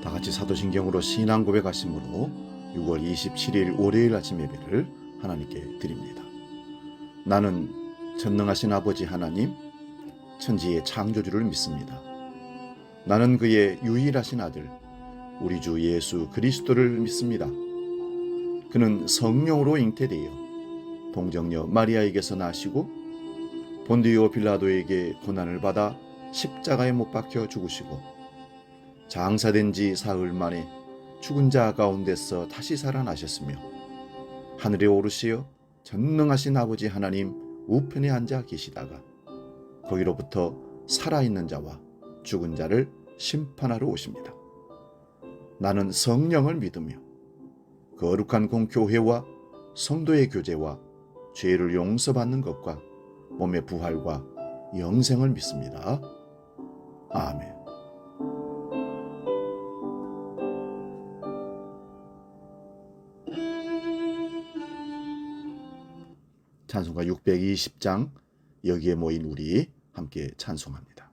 다 같이 사도신경으로 신앙 고백하심으로 6월 27일 월요일 아침 예배를 하나님께 드립니다. 나는 전능하신 아버지 하나님, 천지의 창조주를 믿습니다. 나는 그의 유일하신 아들, 우리 주 예수 그리스도를 믿습니다. 그는 성령으로 잉태되어 동정녀 마리아에게서 나시고 본디오 빌라도에게 고난을 받아 십자가에 못 박혀 죽으시고 장사된 지 사흘 만에 죽은 자 가운데서 다시 살아나셨으며 하늘에 오르시어 전능하신 아버지 하나님 우편에 앉아 계시다가 거기로부터 살아있는 자와 죽은 자를 심판하러 오십니다. 나는 성령을 믿으며 거룩한 공교회와 성도의 교제와 죄를 용서받는 것과 몸의 부활과 영생을 믿습니다. 아멘. 찬송가 620장, 여기에 모인 우리 함께 찬송합니다.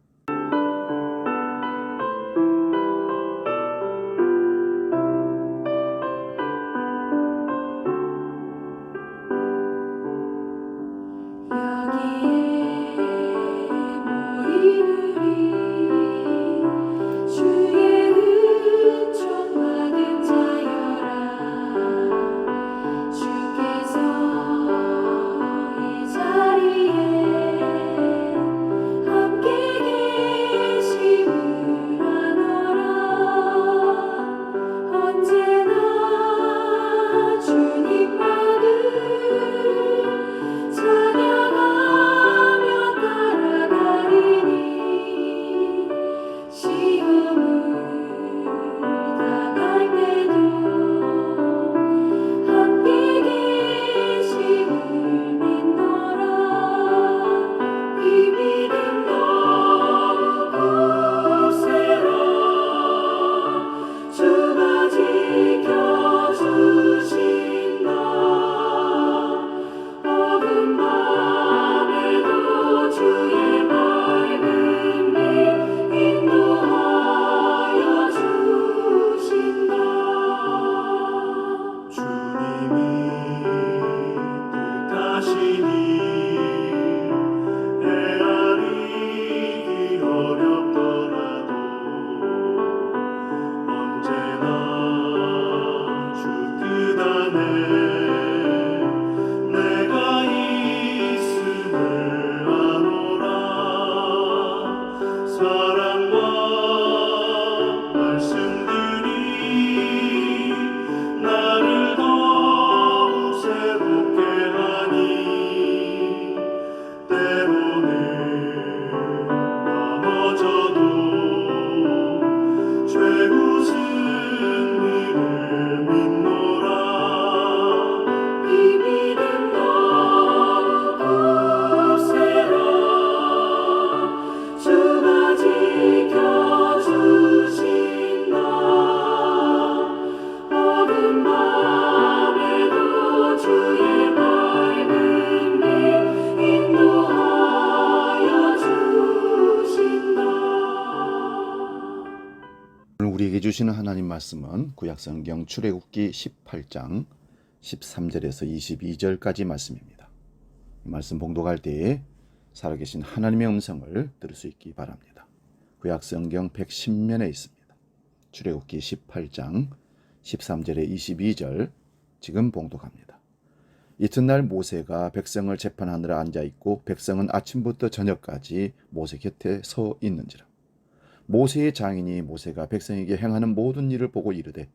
우리에게 주시는 하나님 말씀은 구약성경 출애굽기 18장 13절에서 22절까지 말씀입니다. 이 말씀 봉독할 때에 살아계신 하나님의 음성을 들을 수 있기 바랍니다. 구약성경 110면에 있습니다. 출애굽기 18장 13절에 22절 지금 봉독합니다. 이튿날 모세가 백성을 재판하느라 앉아있고 백성은 아침부터 저녁까지 모세 곁에 서 있는지라. 모세의 장인이 모세가 백성에게 행하는 모든 일을 보고 이르되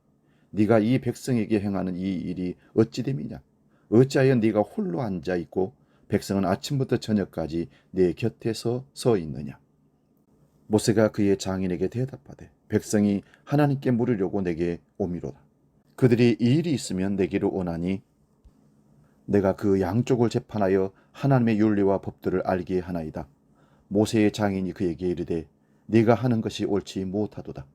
네가 이 백성에게 행하는 이 일이 어찌 됨이냐? 어찌하여 네가 홀로 앉아있고 백성은 아침부터 저녁까지 네 곁에서 서 있느냐? 모세가 그의 장인에게 대답하되 백성이 하나님께 물으려고 내게 오미로다. 그들이 이 일이 있으면 내게로 오나니 내가 그 양쪽을 재판하여 하나님의 윤리와 법도를 알게 하나이다. 모세의 장인이 그에게 이르되 네가 하는 것이 옳지 못하도다.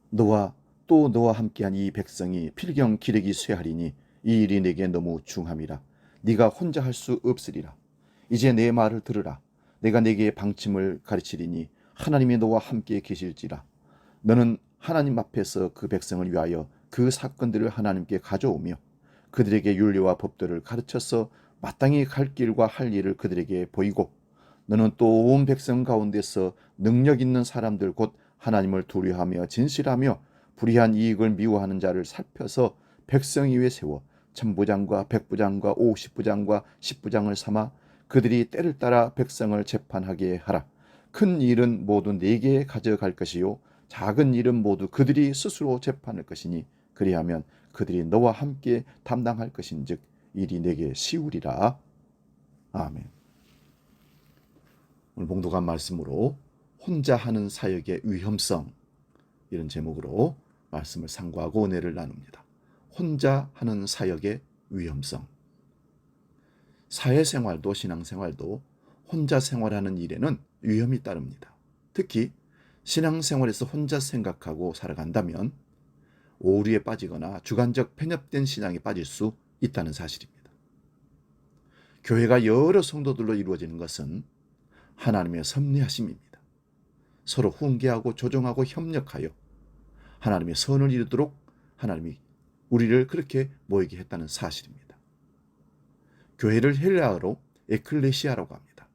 너와 또 너와 함께한 이 백성이 필경 기르기 쇠하리니 이 일이 내게 너무 중함이라. 네가 혼자 할 수 없으리라. 이제 내 말을 들으라. 내가 네게 방침을 가르치리니 하나님이 너와 함께 계실지라. 너는 하나님 앞에서 그 백성을 위하여 그 사건들을 하나님께 가져오며 그들에게 윤리와 법도를 가르쳐서 마땅히 갈 길과 할 일을 그들에게 보이고 너는 또 온 백성 가운데서 능력 있는 사람들 곧 하나님을 두려워하며 진실하며 불의한 이익을 미워하는 자를 살펴서 백성 위에 세워 천부장과 백부장과 오십부장과 십부장을 삼아 그들이 때를 따라 백성을 재판하게 하라. 큰 일은 모두 네게 가져갈 것이요 작은 일은 모두 그들이 스스로 재판할 것이니 그리하면 그들이 너와 함께 담당할 것인즉 일이 내게 쉬우리라. 아멘. 오늘 봉독한 말씀으로 혼자 하는 사역의 위험성, 이런 제목으로 말씀을 상고하고 은혜를 나눕니다. 혼자 하는 사역의 위험성. 사회생활도 신앙생활도 혼자 생활하는 일에는 위험이 따릅니다. 특히 신앙생활에서 혼자 생각하고 살아간다면 오류에 빠지거나 주관적 편협된 신앙에 빠질 수 있다는 사실입니다. 교회가 여러 성도들로 이루어지는 것은 하나님의 섭리하심입니다. 서로 훈계하고 조정하고 협력하여 하나님의 선을 이루도록 하나님이 우리를 그렇게 모이게 했다는 사실입니다. 교회를 헬라어로 에클레시아라고 합니다.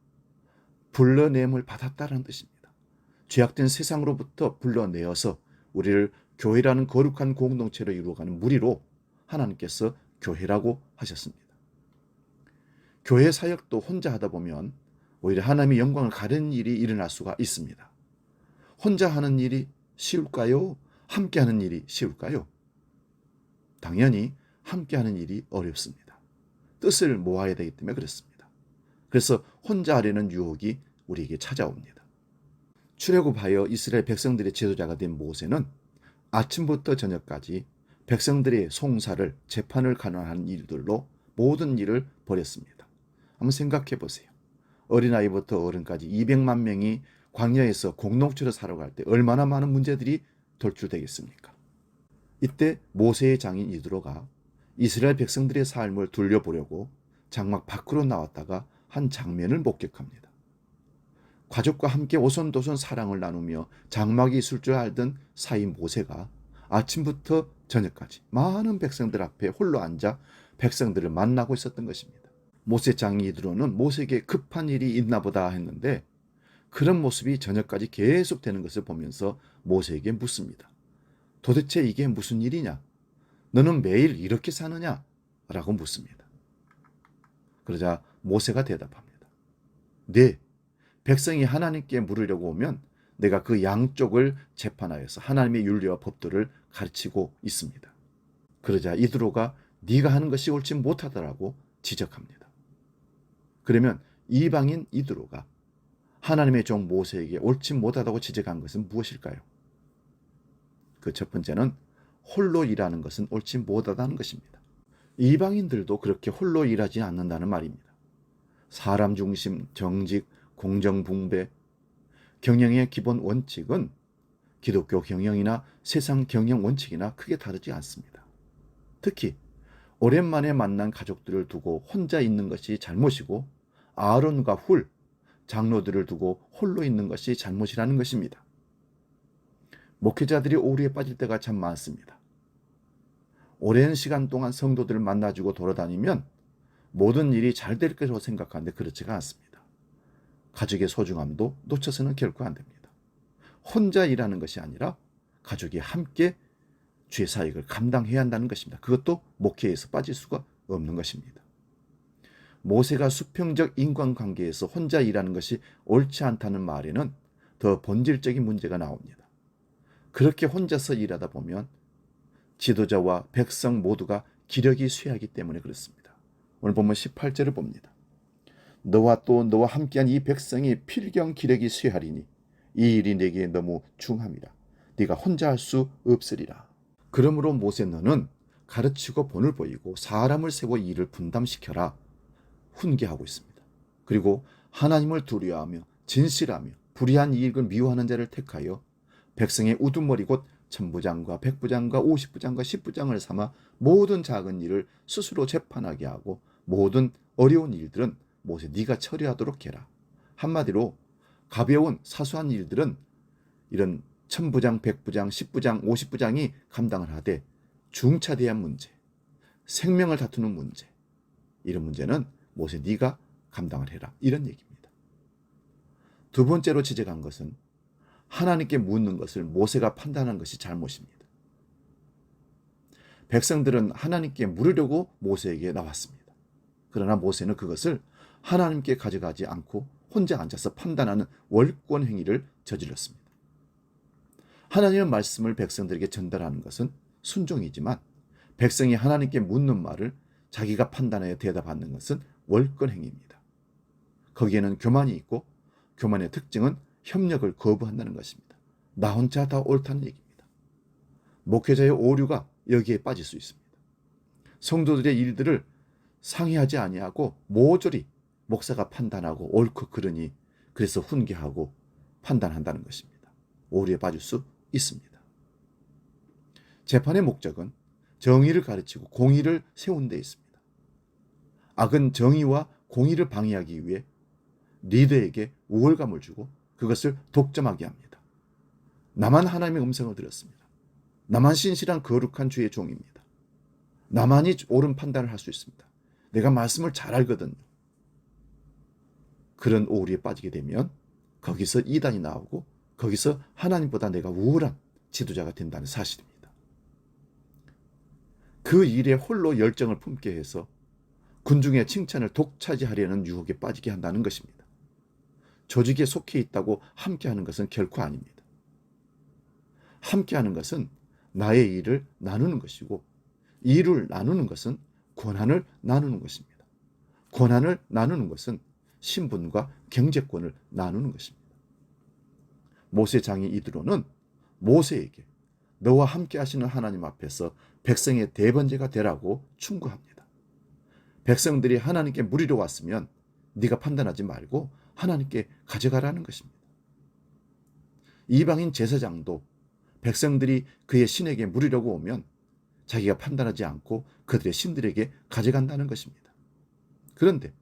불러냄을 받았다는 뜻입니다. 죄악된 세상으로부터 불러내어서 우리를 교회라는 거룩한 공동체로 이루어가는 무리로 하나님께서 교회라고 하셨습니다. 교회 사역도 혼자 하다 보면 오히려 하나님의 영광을 가리는 일이 일어날 수가 있습니다. 혼자 하는 일이 쉬울까요? 함께 하는 일이 쉬울까요? 당연히 함께 하는 일이 어렵습니다. 뜻을 모아야 되기 때문에 그렇습니다. 그래서 혼자 하려는 유혹이 우리에게 찾아옵니다. 출애굽하여 이스라엘 백성들의 지도자가 된 모세는 아침부터 저녁까지 백성들의 송사를 재판을 관할하는 일들로 모든 일을 벌였습니다. 한번 생각해 보세요. 어린아이부터 어른까지 200만 명이 광야에서 공동체로 살아갈 때 얼마나 많은 문제들이 돌출되겠습니까? 이때 모세의 장인 이드로가 이스라엘 백성들의 삶을 둘러보려고 장막 밖으로 나왔다가 한 장면을 목격합니다. 가족과 함께 오손도손 사랑을 나누며 장막이 있을 줄 알던 사이 모세가 아침부터 저녁까지 많은 백성들 앞에 홀로 앉아 백성들을 만나고 있었던 것입니다. 모세 장인 이드로는 모세에게 급한 일이 있나 보다 했는데 그런 모습이 저녁까지 계속되는 것을 보면서 모세에게 묻습니다. 도대체 이게 무슨 일이냐? 너는 매일 이렇게 사느냐? 라고 묻습니다. 그러자 모세가 대답합니다. 네, 백성이 하나님께 물으려고 오면 내가 그 양쪽을 재판하여서 하나님의 윤리와 법도를 가르치고 있습니다. 그러자 이드로가 네가 하는 것이 옳지 못하다라고 지적합니다. 그러면 이방인 이드로가 하나님의 종 모세에게 옳지 못하다고 지적한 것은 무엇일까요? 그 첫 번째는 홀로 일하는 것은 옳지 못하다는 것입니다. 이방인들도 그렇게 홀로 일하지 않는다는 말입니다. 사람 중심, 정직, 공정분배, 경영의 기본 원칙은 기독교 경영이나 세상 경영 원칙이나 크게 다르지 않습니다. 특히 오랜만에 만난 가족들을 두고 혼자 있는 것이 잘못이고 아론과 훌, 장로들을 두고 홀로 있는 것이 잘못이라는 것입니다. 목회자들이 오류에 빠질 때가 참 많습니다. 오랜 시간 동안 성도들을 만나주고 돌아다니면 모든 일이 잘 될 것으로 생각하는데 그렇지가 않습니다. 가족의 소중함도 놓쳐서는 결코 안 됩니다. 혼자 일하는 것이 아니라 가족이 함께 주의 사역을 감당해야 한다는 것입니다. 그것도 목회에서 빠질 수가 없는 것입니다. 모세가 수평적 인간관계에서 혼자 일하는 것이 옳지 않다는 말에는 더 본질적인 문제가 나옵니다. 그렇게 혼자서 일하다 보면 지도자와 백성 모두가 기력이 쇠하기 때문에 그렇습니다. 오늘 보면 18절을 봅니다. 너와 또 너와 함께한 이 백성이 필경 기력이 쇠하리니 이 일이 내게 너무 중함이라. 네가 혼자 할 수 없으리라. 그러므로 모세 너는 가르치고 본을 보이고 사람을 세워 일을 분담시켜라. 훈계하고 있습니다. 그리고 하나님을 두려워하며 진실하며 불의한 이익을 미워하는 자를 택하여 백성의 우두머리 곧 천부장과 백부장과 오십부장과 십부장을 삼아 모든 작은 일을 스스로 재판하게 하고 모든 어려운 일들은 모세 네가 처리하도록 해라. 한마디로 가벼운 사소한 일들은 이런 천부장, 백부장, 십부장, 오십부장이 감당을 하되 중차대한 문제, 생명을 다투는 문제, 이런 문제는 모세 네가 감당을 해라, 이런 얘기입니다. 두 번째로 지적한 것은 하나님께 묻는 것을 모세가 판단한 것이 잘못입니다. 백성들은 하나님께 물으려고 모세에게 나왔습니다. 그러나 모세는 그것을 하나님께 가져가지 않고 혼자 앉아서 판단하는 월권 행위를 저질렀습니다. 하나님의 말씀을 백성들에게 전달하는 것은 순종이지만 백성이 하나님께 묻는 말을 자기가 판단하여 대답하는 것은 월권 행위입니다. 거기에는 교만이 있고 교만의 특징은 협력을 거부한다는 것입니다. 나 혼자 다 옳다는 얘기입니다. 목회자의 오류가 여기에 빠질 수 있습니다. 성도들의 일들을 상의하지 아니하고 모조리 목사가 판단하고 옳고 그르니 그래서 훈계하고 판단한다는 것입니다. 오류에 빠질 수 있습니다. 재판의 목적은 정의를 가르치고 공의를 세운 데 있습니다. 악은 정의와 공의를 방해하기 위해 리더에게 우월감을 주고 그것을 독점하게 합니다. 나만 하나님의 음성을 들었습니다. 나만 신실한 거룩한 주의 종입니다. 나만이 옳은 판단을 할 수 있습니다. 내가 말씀을 잘 알거든요. 그런 오류에 빠지게 되면 거기서 이단이 나오고 거기서 하나님보다 내가 우월한 지도자가 된다는 사실입니다. 그 일에 홀로 열정을 품게 해서 군중의 칭찬을 독차지하려는 유혹에 빠지게 한다는 것입니다. 조직에 속해 있다고 함께하는 것은 결코 아닙니다. 함께하는 것은 나의 일을 나누는 것이고 일을 나누는 것은 권한을 나누는 것입니다. 권한을 나누는 것은 신분과 경제권을 나누는 것입니다. 모세 장이 이드로는 모세에게 너와 함께 하시는 하나님 앞에서 백성의 대번제가 되라고 충고합니다. 백성들이 하나님께 물으러 왔으면 네가 판단하지 말고 하나님께 가져가라는 것입니다. 이방인 제사장도 백성들이 그의 신에게 물으려고 오면 자기가 판단하지 않고 그들의 신들에게 가져간다는 것입니다. 그런데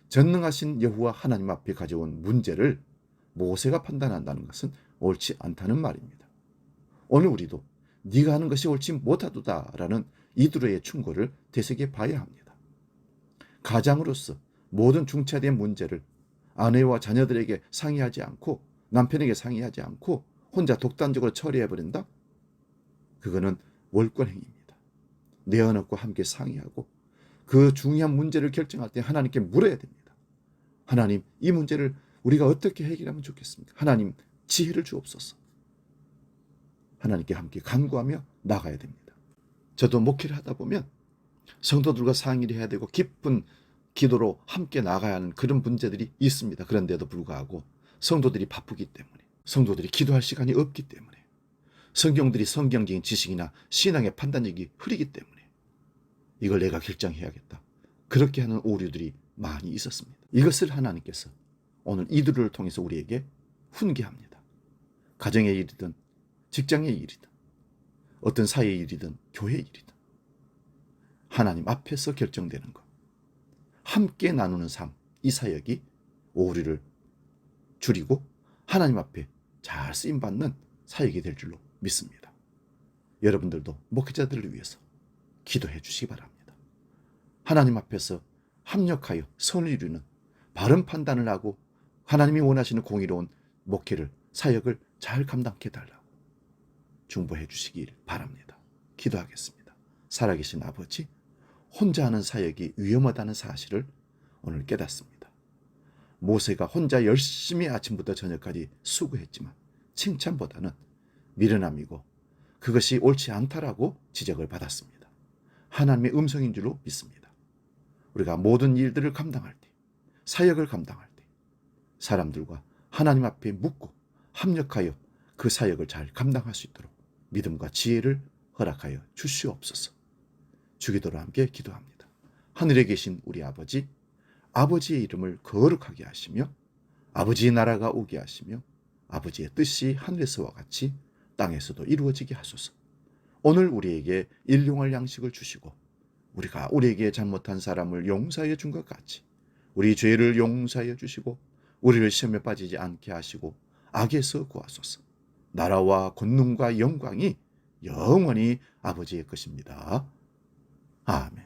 전능하신 여호와 하나님 앞에 가져온 문제를 모세가 판단한다는 것은 옳지 않다는 말입니다. 오늘 우리도 네가 하는 것이 옳지 못하도다라는 이드로의 충고를 되새겨 봐야 합니다. 가장으로서 모든 중차대한 문제를 아내와 자녀들에게 상의하지 않고 남편에게 상의하지 않고 혼자 독단적으로 처리해버린다? 그거는 월권 행위입니다. 내 언어과 함께 상의하고 그 중요한 문제를 결정할 때 하나님께 물어야 됩니다. 하나님, 이 문제를 우리가 어떻게 해결하면 좋겠습니까? 하나님, 지혜를 주옵소서. 하나님께 함께 간구하며 나가야 됩니다. 저도 목회를 하다 보면 성도들과 상의를 해야 되고 깊은 기도로 함께 나가야 하는 그런 문제들이 있습니다. 그런데도 불구하고 성도들이 바쁘기 때문에, 성도들이 기도할 시간이 없기 때문에, 성경적인 지식이나 신앙의 판단력이 흐리기 때문에 이걸 내가 결정해야겠다, 그렇게 하는 오류들이 많이 있었습니다. 이것을 하나님께서 오늘 이들을 통해서 우리에게 훈계합니다. 가정의 일이든 직장의 일이든 어떤 사회의 일이든 교회의 일이든 하나님 앞에서 결정되는 것, 함께 나누는 삶, 이 사역이 오류를 줄이고 하나님 앞에 잘 쓰임받는 사역이 될 줄로 믿습니다. 여러분들도 목회자들을 위해서 기도해 주시기 바랍니다. 하나님 앞에서 합력하여 선을 이루는 바른 판단을 하고 하나님이 원하시는 공의로운 목회를, 사역을 잘 감당해 달라고 중보해 주시길 바랍니다. 기도하겠습니다. 살아계신 아버지, 혼자 하는 사역이 위험하다는 사실을 오늘 깨닫습니다. 모세가 혼자 열심히 아침부터 저녁까지 수고했지만 칭찬보다는 미련함이고 그것이 옳지 않다라고 지적을 받았습니다. 하나님의 음성인 줄로 믿습니다. 우리가 모든 일들을 감당할 때, 사역을 감당할 때 사람들과 하나님 앞에 묻고 합력하여 그 사역을 잘 감당할 수 있도록 믿음과 지혜를 허락하여 주시옵소서. 주기도로 함께 기도합니다. 하늘에 계신 우리 아버지, 아버지의 이름을 거룩하게 하시며 아버지의 나라가 오게 하시며 아버지의 뜻이 하늘에서와 같이 땅에서도 이루어지게 하소서. 오늘 우리에게 일용할 양식을 주시고 우리가 우리에게 잘못한 사람을 용서하여 준 것 같이 우리 죄를 용서하여 주시고 우리를 시험에 빠지지 않게 하시고 악에서 구하소서. 나라와 권능과 영광이 영원히 아버지의 것입니다. 아멘.